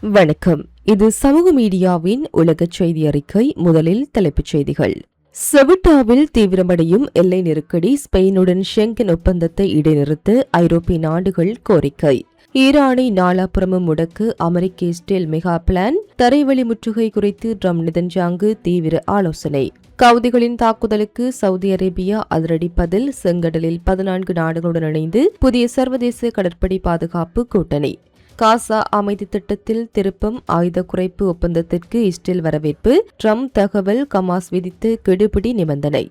வணக்கம். இது சமூக மீடியாவின் உலக செய்தி அறிக்கை. முதலில் தலைப்புச் செய்திகள். செவிட்டாவில் தீவிரமடையும் எல்லை நெருக்கடி, ஸ்பெயினுடன் ஷெங்கன் ஒப்பந்தத்தை இடைநிறுத்த ஐரோப்பிய நாடுகள் கோரிக்கை. ஈரானை நாலாபுறமும் முடக்கு அமெரிக்க இஸ்ரேல் மெகா பிளான், தரைவழி முற்றுகை குறித்து ட்ரம்ப் நெதன்யாகு தீவிர ஆலோசனை. கவுதிகளின் தாக்குதலுக்கு சவுதி அரேபியா அதிரடி பதில், செங்கடலில் 14 நாடுகளுடன் இணைந்து புதிய சர்வதேச கடற்படை பாதுகாப்பு கூட்டணி. காசா அமைதி திட்டத்தில் திருப்பம், ஆயுத குறைப்பு ஒப்பந்தத்திற்கு இஸ்ரேல் வரவேற்பு, ட்ரம்ப் தகவல், கமாஸ் விதித்த கெடுபிடி நிபந்தனை.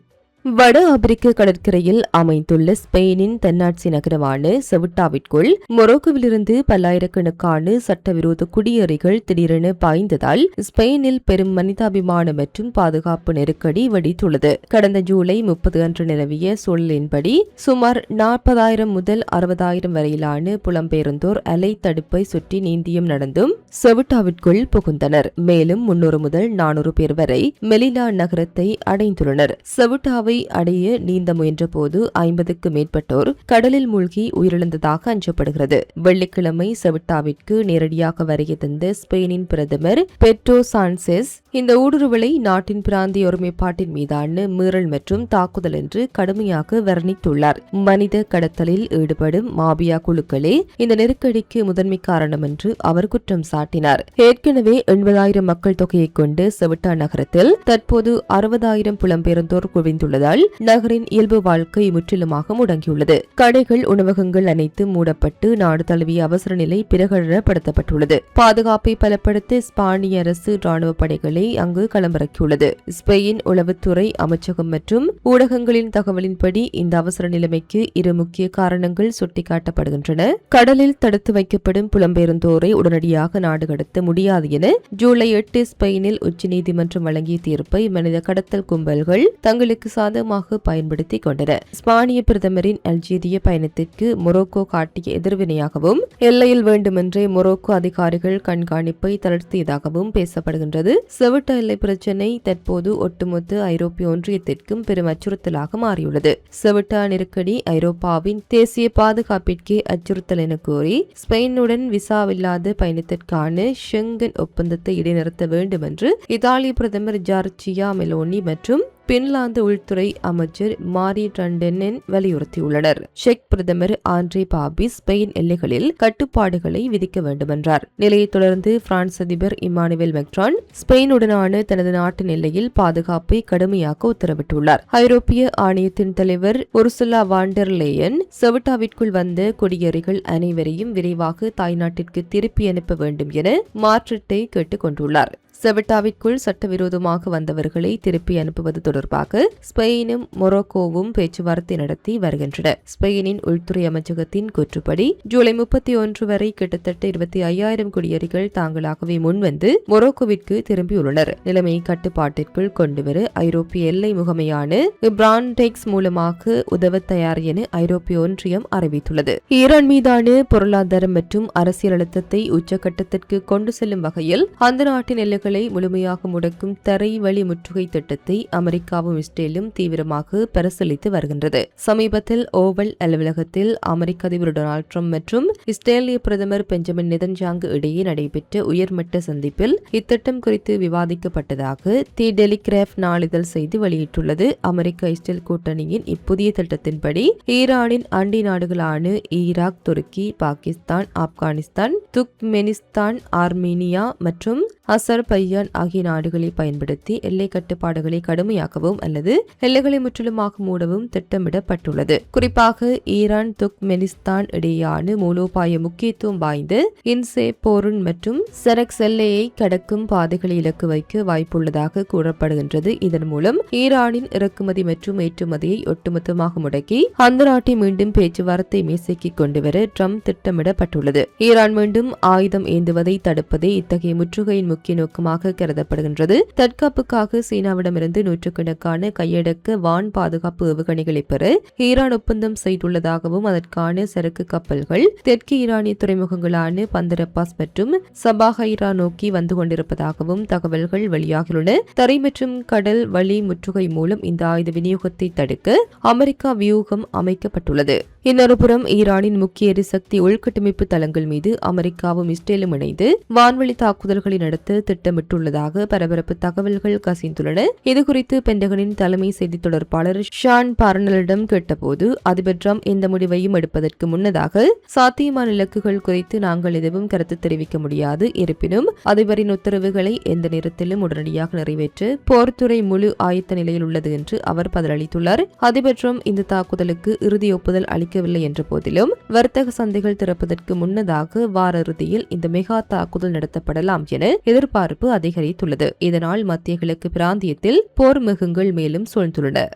வட ஆப்பிரிக்க கடற்கரையில் அமைந்துள்ள ஸ்பெயினின் தன்னாட்சி நகரமான செவிட்டாவிற்குள் மொரோக்கோவிலிருந்து பல்லாயிரக்கணக்கான சட்டவிரோத குடியேறிகள் திடீரென பாய்ந்ததால் ஸ்பெயினில் பெரும் மனிதாபிமான மற்றும் பாதுகாப்பு நெருக்கடி வெடித்துள்ளது. கடந்த ஜூலை 30 அன்று நிலவிய சூழலின்படி சுமார் 40,000 முதல் 60,000 வரையிலான புலம்பெயர்ந்தோர் அலை தடுப்பை சுற்றி நீந்தியும் நடந்தும் செவிட்டாவிற்குள் புகுந்தனர். மேலும் 300 முதல் 400 பேர் வரை மெலிலா நகரத்தை அடைந்துள்ளனர். செவிட்டாவை அடைய நீந்த முயன்ற போது 50க்கும் மேற்பட்டோர் கடலில் மூழ்கி உயிரிழந்ததாக அஞ்சப்படுகிறது. வெள்ளிக்கிழமை செவிட்டாவிற்கு நேரடியாக வருகை தந்த ஸ்பெயினின் பிரதமர் பெட்ரோ சான்செஸ் இந்த ஊடுருவலை நாட்டின் பிராந்திய ஒருமைப்பாட்டின் மீதான மீறல் மற்றும் தாக்குதல் என்று கடுமையாக வர்ணித்துள்ளார். மனித கடத்தலில் ஈடுபடும் மாபியா குழுக்களே இந்த நெருக்கடிக்கு முதன்மை காரணம் என்று அவர் குற்றம் சாட்டினார். ஏற்கனவே 80,000 மக்கள் தொகையை கொண்டு செவிட்டா நகரத்தில் தற்போது 60,000 புலம்பெயர்ந்தோர் குவிந்துள்ளதால் நகரின் இயல்பு வாழ்க்கை முற்றிலுமாக முடங்கியுள்ளது. கடைகள், உணவகங்கள் அனைத்தும் மூடப்பட்டு நாடு தழுவிய அவசர நிலை பிரகடனப்படுத்தப்பட்டுள்ளது. பாதுகாப்பை பலப்படுத்த ஸ்பானிய அரசு ராணுவ படைகளை அங்கு களமிறக்கியுள்ளது. ஸ்பெயின் உளவுத்துறை அமைச்சகம் மற்றும் ஊடகங்களின் தகவலின்படி இந்த அவசர நிலைமைக்கு 2 முக்கிய காரணங்கள் சுட்டிக்காட்டப்படுகின்றன. கடலில் தடுத்து வைக்கப்படும் புலம்பெயர்ந்தோரை உடனடியாக நாடு கடத்த முடியாது என ஜூலை 8 ஸ்பெயினில் உச்சநீதிமன்றம் வழங்கிய தீர்ப்பை மனித கடத்தல் கும்பல்கள் தங்களுக்கு சாதகமாக பயன்படுத்திக் கொண்டனர். ஸ்பானிய பிரதமரின் அல்ஜீரிய பயணத்திற்கு மொரோக்கோ காட்டிய எதிர்வினையாகவும் எல்லையில் வேண்டுமென்றே மொரோக்கோ அதிகாரிகள் கண்காணிப்பை தளர்த்தியதாகவும் பேசப்படுகின்றது. செவிட்டா எல்லை பிரச்சினை தற்போது ஒட்டுமொத்த ஐரோப்பிய ஒன்றியத்திற்கும் பெரும் அச்சுறுத்தலாக மாறியுள்ளது. செவிட்டா நெருக்கடி ஐரோப்பாவின் தேசிய பாதுகாப்பிற்கே அச்சுறுத்தல் என கூறி ஸ்பெயினுடன் விசாவில்லாத பயணத்திற்கான ஷெங்கன் ஒப்பந்தத்தை இடைநிறுத்த வேண்டும் என்று இத்தாலிய பிரதமர் ஜார்ஜியா மெலோனி மற்றும் பின்லாந்து உள்துறை அமைச்சர் மாரி டண்டென் வலியுறுத்தியுள்ளனர். செக் பிரதமர் ஆண்ட்ரே பாபிஸ் ஸ்பெயின் எல்லைகளில் கட்டுப்பாடுகளை விதிக்க வேண்டுமென்றார். நிலையை தொடர்ந்து பிரான்ஸ் அதிபர் இமானுவேல் மெக்ரான் ஸ்பெயினுடனான தனது நாட்டின் எல்லையில் பாதுகாப்பை கடுமையாக்க உத்தரவிட்டுள்ளார். ஐரோப்பிய ஆணையத்தின் தலைவர் உர்சுலா வாண்டர் லேயன் செவிட்டாவிற்குள் வந்த குடியேறிகள் அனைவரையும் விரைவாக தாய்நாட்டிற்கு திருப்பி அனுப்ப வேண்டும் என மாற்றத்தை கேட்டுக் கொண்டுள்ளார். செவிட்டாவிற்குள் சட்டவிரோதமாக வந்தவர்களை திருப்பி அனுப்புவது தொடர்பாக ஸ்பெயினும் மொரோக்கோவும் பேச்சுவார்த்தை நடத்தி வருகின்றன. ஸ்பெயினின் உள்துறை அமைச்சகத்தின் கூற்றுப்படி ஜூலை 31 வரை கிட்டத்தட்ட 25,000 குடியேறிகள் தாங்களாகவே முன்வந்து மொரோக்கோவிற்கு திரும்பியுள்ளனர். நிலைமையை கட்டுப்பாட்டிற்குள் கொண்டுவர ஐரோப்பிய எல்லை முகமையான பிராண்டெக்ஸ் மூலமாக உதவ தயார் என ஐரோப்பிய ஒன்றியம் அறிவித்துள்ளது. ஈரான் மீதான பொருளாதாரம் மற்றும் அரசியல் அழுத்தத்தை உச்சகட்டத்திற்கு கொண்டு செல்லும் வகையில் அந்த நாட்டின் எல்லைகள் முழுமையாக முடக்கும் தரை வழி முற்றுகை திட்டத்தை அமெரிக்காவும் இஸ்ரேலும் தீவிரமாக பரிசீலித்து வருகின்றது. சமீபத்தில் ஓவல் அலுவலகத்தில் அமெரிக்க அதிபர் டொனால்ட் ட்ரம்ப் மற்றும் இஸ்ரேலிய பிரதமர் பெஞ்சமின் நெதன்யாகு இடையே நடைபெற்ற உயர்மட்ட சந்திப்பில் இத்திட்டம் குறித்து விவாதிக்கப்பட்டதாக தி டெலிகிராப் நாளிதழ் செய்தி வெளியிட்டுள்ளது. அமெரிக்க இஸ்ரேல் கூட்டணியின் இப்புதிய திட்டத்தின்படி ஈரானின் அண்டை நாடுகளான ஈராக், துருக்கி, பாகிஸ்தான், ஆப்கானிஸ்தான், துர்க்மெனிஸ்தான், ஆர்மீனியா மற்றும் அசர்பையான் ஆகிய நாடுகளை பயன்படுத்தி எல்லை கட்டுப்பாடுகளை கடுமையாக்கவும் அல்லது எல்லைகளை முற்றிலுமாக மூடவும் திட்டமிடப்பட்டுள்ளது. குறிப்பாக ஈரான், துர்க்மெனிஸ்தான் இடையேயான மூலோபாய முக்கியத்துவம் வாய்ந்த இன்சே போருன் மற்றும் செரக்ஸ் எல்லையை கடக்கும் பாதைகளை இலக்கு வைக்க வாய்ப்புள்ளதாக கூறப்படுகின்றது. இதன் மூலம் ஈரானின் இறக்குமதி மற்றும் ஏற்றுமதியை ஒட்டுமொத்தமாக முடக்கி அந்த நாட்டை மீண்டும் பேச்சுவார்த்தை மேசைக்கு கொண்டுவர ட்ரம்ப் திட்டமிடப்பட்டுள்ளது. ஈரான் மீண்டும் ஆயுதம் ஏந்துவதை தடுப்பதே இத்தகைய முற்றுகையின் முக்கிய நோக்கம் இலக்கமாக கருதப்படுகின்றது. தற்காப்புக்காக சீனாவிடமிருந்து நூற்றுக்கணக்கான கையடக்க வான் பாதுகாப்பு ஏவுகணைகளை பெற ஈரான் ஒப்பந்தம் செய்துள்ளதாகவும் அதற்கான சரக்கு கப்பல்கள் தெற்கு ஈரானிய துறைமுகங்களான பந்தர் அப்பாஸ் மற்றும் சபாஹைரா நோக்கி வந்து கொண்டிருப்பதாகவும் தகவல்கள் வெளியாகியுள்ளன. தரை மற்றும் கடல் வழி முற்றுகை மூலம் இந்த ஆயுத விநியோகத்தை தடுக்க அமெரிக்கா வியூகம் அமைக்கப்பட்டுள்ளது. இன்னொருபுறம் ஈரானின் முக்கிய எரிசக்தி உள்கட்டமைப்பு தளங்கள் மீது அமெரிக்காவும் இஸ்ரேலும் இணைந்து வான்வழி தாக்குதல்களை நடத்த திட்டமிட்டுள்ளதாக பரபரப்பு தகவல்கள் கசிந்துள்ளன. இதுகுறித்து பென்டகனின் தலைமை செய்தி தொடர்பாளர் ஷான் பார்னலிடம் கேட்டபோது அதிபர் டிரம்ப் எந்த முடிவையும் எடுப்பதற்கு முன்னதாக சாத்தியமான இலக்குகள் குறித்து நாங்கள் எதுவும் கருத்து தெரிவிக்க முடியாது. இருப்பினும் அதிபரின் உத்தரவுகளை எந்த நேரத்திலும் உடனடியாக நிறைவேற்ற போர்த்துறை முழு ஆயத்த நிலையில் உள்ளது என்று அவர் பதிலளித்துள்ளார். அதிபர் டிரம்ப் இந்த தாக்குதலுக்கு இறுதி ஒப்புதல் அளிக்கவில்லை என்ற போதிலும் வர்த்தக சந்தைகள் திறப்பதற்கு முன்னதாக வார இறுதியில் இந்த மெகா தாக்குதல் நடத்தப்படலாம் என எதிர்பார்ப்பு அதிகரித்துள்ளது. இதனால் மத்திய கிழக்கு பிராந்தியத்தில் போர் மிகுங்கள் மேலும் சூழ்ந்துள்ளன.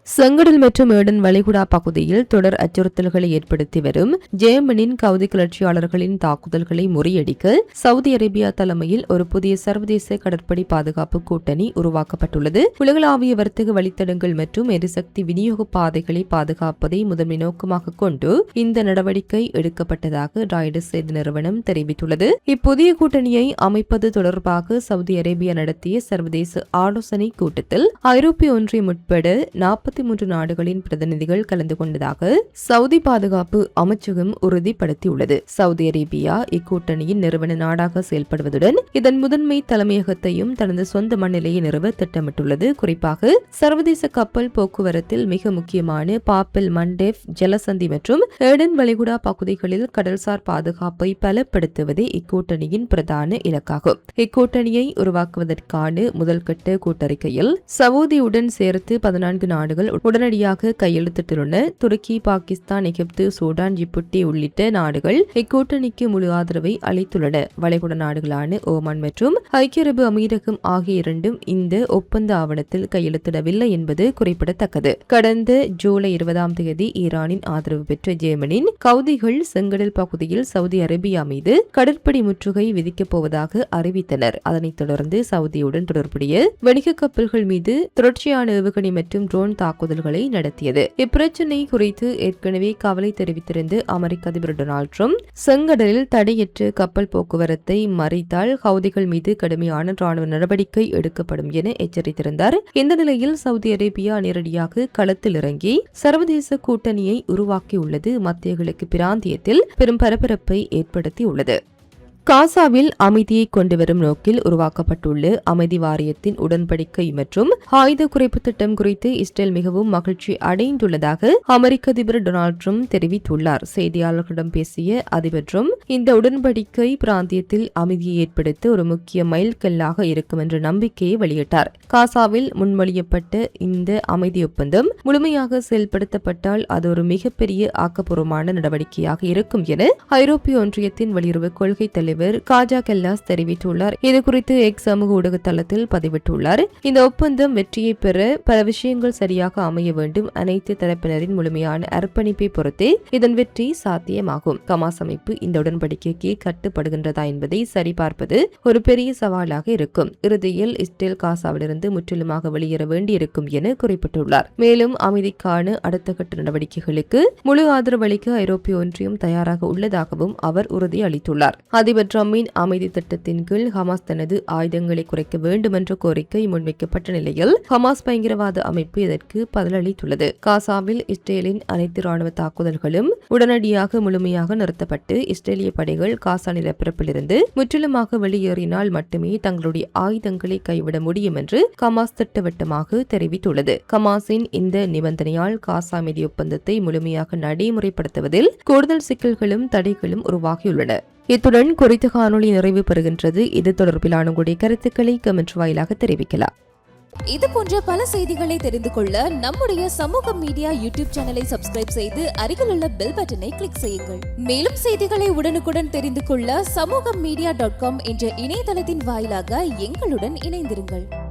செங்கடல் மற்றும் ஏடன் வளைகுடா பகுதியில் தொடர் அச்சுறுத்தல்களை ஏற்படுத்தி வரும் ஜேமனின் கவுதி கிளர்ச்சியாளர்களின் தாக்குதல்களை முறியடிக்க சவுதி அரேபியா தலைமையில் ஒரு புதிய சர்வதேச கடற்படை பாதுகாப்பு கூட்டணி உருவாக்கப்பட்டுள்ளது. உலகளாவிய வர்த்தக வழித்தடங்கள் மற்றும் எரிசக்தி விநியோக பாதைகளை பாதுகாப்பதை முதன்மை நோக்கமாக கொண்டு இந்த நடவடிக்கை எடுக்கப்பட்டதாக ராய்டர்ஸ் செய்தி நிறுவனம் தெரிவித்துள்ளது. இப்புதிய கூட்டணியை அமைப்பது தொடர்பாக சவுதி அரேபியா நடத்திய சர்வதேச ஆலோசனை கூட்டத்தில் ஐரோப்பிய ஒன்றியம் உட்பட 43 நாடுகளின் பிரதிநிதிகள் கலந்து கொண்டதாக சவுதி பாதுகாப்பு அமைச்சகம் உறுதிப்படுத்தியுள்ளது. சவுதி அரேபியா இக்கூட்டணியின் நிறுவன நாடாக செயல்படுவதுடன் இதன் முதன்மை தலைமையகத்தையும் தனது சொந்த மண்ணிலேயே நிறுவ திட்டமிட்டுள்ளது. குறிப்பாக சர்வதேச கப்பல் போக்குவரத்தில் மிக முக்கியமான பாப்பல் மண்டேப் ஜலசந்தி மற்றும் ஏடன் வளைகுடா பகுதிகளில் கடல்சார் பாதுகாப்பை பலப்படுத்துவதே இக்கூட்டணியின் பிரதான இலக்காகும். இக்கூட்டணியை உருவாக்குவதற்கான முதல்கட்ட கூட்டறிக்கையில் சவுதியுடன் சேர்த்து 14 நாடுகள் உடனடியாக கையெழுத்திட்டுள்ளன. துருக்கி, பாகிஸ்தான், எகிப்து, சூடான், ஜிபுட்டி உள்ளிட்ட நாடுகள் இக்கூட்டணிக்கு முழு ஆதரவை அளித்துள்ளன. வளைகுடா நாடுகளான ஓமான் மற்றும் ஐக்கிய அரபு அமீரகம் ஆகிய இரண்டும் இந்த ஒப்பந்த ஆவணத்தில் கையெழுத்திடவில்லை என்பது குறிப்பிடத்தக்கது. கடந்த ஜூலை 20 ஈரானின் ஆதரவு பெற்ற ஜேமனின் கவுதிகள் செங்கடல் பகுதியில் சவுதி அரேபியா மீது கடற்படை முற்றுகை விதிக்கப் போவதாக அறிவித்தனர். அதனைத் தொடர்ந்து சவுதியுடன் தொடர்புடைய வணிக கப்பல்கள் மீது தொடர்ச்சியான ஏவுகணை மற்றும் ட்ரோன் தாக்குதல்களை நடத்தியது. இப்பிரச்சினை குறித்து ஏற்கனவே கவலை தெரிவித்திருந்த அமெரிக்க அதிபர் டொனால்ட் ட்ரம்ப் செங்கடலில் தடையற்ற கப்பல் போக்குவரத்தை மறித்தால் ஹவுதிகள் மீது கடுமையான ராணுவ நடவடிக்கை எடுக்கப்படும் என எச்சரித்திருந்தார். இந்த நிலையில் சவுதி அரேபியா நேரடியாக களத்தில் இறங்கி சர்வதேச கூட்டணியை உருவாக்கியுள்ளது மத்திய கிழக்கு பிராந்தியத்தில் பெரும் பரபரப்பை ஏற்படுத்தியுள்ளது. காசாவில் அமைதியை கொண்டுவரும் நோக்கில் உருவாக்கப்பட்டுள்ள அமைதி வாரியத்தின் உடன்படிக்கை மற்றும் ஆயுத குறைப்பு திட்டம் குறித்து இஸ்ரேல் மிகவும் மகிழ்ச்சி அடைந்துள்ளதாக அமெரிக்க அதிபர் டொனால்ட் ட்ரம்ப் தெரிவித்துள்ளார். செய்தியாளர்களிடம் பேசிய அதிபர் ட்ரம்ப் இந்த உடன்படிக்கை பிராந்தியத்தில் அமைதியை ஏற்படுத்த ஒரு முக்கிய மைல்கல்லாக இருக்கும் என்ற நம்பிக்கையை வெளியிட்டார். காசாவில் முன்மொழியப்பட்ட இந்த அமைதி ஒப்பந்தம் முழுமையாக செயல்படுத்தப்பட்டால் அது ஒரு மிகப்பெரிய ஆக்கப்பூர்வமான நடவடிக்கையாக இருக்கும் என ஐரோப்பிய ஒன்றியத்தின் வெளியுறவு கொள்கை தலைவர் காஜா கெல்லாஸ் தெரிவித்துள்ளார். இதுகுறித்து எக்ஸ் சமூக ஊடக தளத்தில் பதிவிட்டுள்ளார். இந்த ஒப்பந்தம் வெற்றியை பெற பல விஷயங்கள் சரியாக அமைய வேண்டும். அனைத்து தரப்பினரின் முழுமையான அர்ப்பணிப்பை பொறுத்தே இதன் வெற்றி சாத்தியமாகும். ஹமாஸ் அமைப்பு இந்த உடன்படிக்கைக்கு கட்டுப்படுகின்றதா என்பதை சரிபார்ப்பது ஒரு பெரிய சவாலாக இருக்கும். இறுதியில் இஸ்ரேல் காசாவிலிருந்து முற்றிலுமாக வெளியேற வேண்டியிருக்கும் என குறிப்பிட்டுள்ளார். மேலும் அமைதிக்கான அடுத்த கட்ட நடவடிக்கைகளுக்கு முழு ஆதரவு அளிக்க ஐரோப்பிய ஒன்றியம் தயாராக உள்ளதாகவும் அவர் உறுதியளித்துள்ளார். அதிபர் ட்ரம்பின் அமைதி திட்டத்தின் கீழ் ஹமாஸ் தனது ஆயுதங்களை குறைக்க வேண்டும் என்ற கோரிக்கை முன்வைக்கப்பட்ட நிலையில் ஹமாஸ் பயங்கரவாத அமைப்பு இதற்கு பதிலளித்துள்ளது. காசாவில் இஸ்ரேலின் அனைத்து ராணுவ தாக்குதல்களும் உடனடியாக முழுமையாக நிறுத்தப்பட்டு இஸ்ரேலிய படைகள் காசா நிலப்பரப்பிலிருந்து முற்றிலுமாக வெளியேறினால் மட்டுமே தங்களுடைய ஆயுதங்களை கைவிட முடியும் என்று ஹமாஸ் திட்டவட்டமாக தெரிவித்துள்ளது. ஹமாஸின் இந்த நிபந்தனையால் காசா அமைதி ஒப்பந்தத்தை முழுமையாக நடைமுறைப்படுத்துவதில் கூடுதல் சிக்கல்களும் தடைகளும் உருவாகியுள்ளன. இத்துடன் குறித்த காணொலி நிறைவு பெறுகின்றது. இது தொடர்பிலான உங்களுடைய கருத்துக்களை கமெண்ட் வாயிலாக தெரிவிக்கலாம். இது போன்ற பல செய்திகளை தெரிந்து கொள்ள நம்முடைய சமூக மீடியா யூடியூப் சேனலை சப்ஸ்கிரைப் செய்து அருகிலுள்ள பெல் பட்டனை கிளிக் செய்யுங்கள். மேலும் செய்திகளை உடனுக்குடன் தெரிந்து கொள்ள சமூகமீடியா.com என்ற இணையதளத்தின் வாயிலாக எங்களுடன் இணைந்திருங்கள்.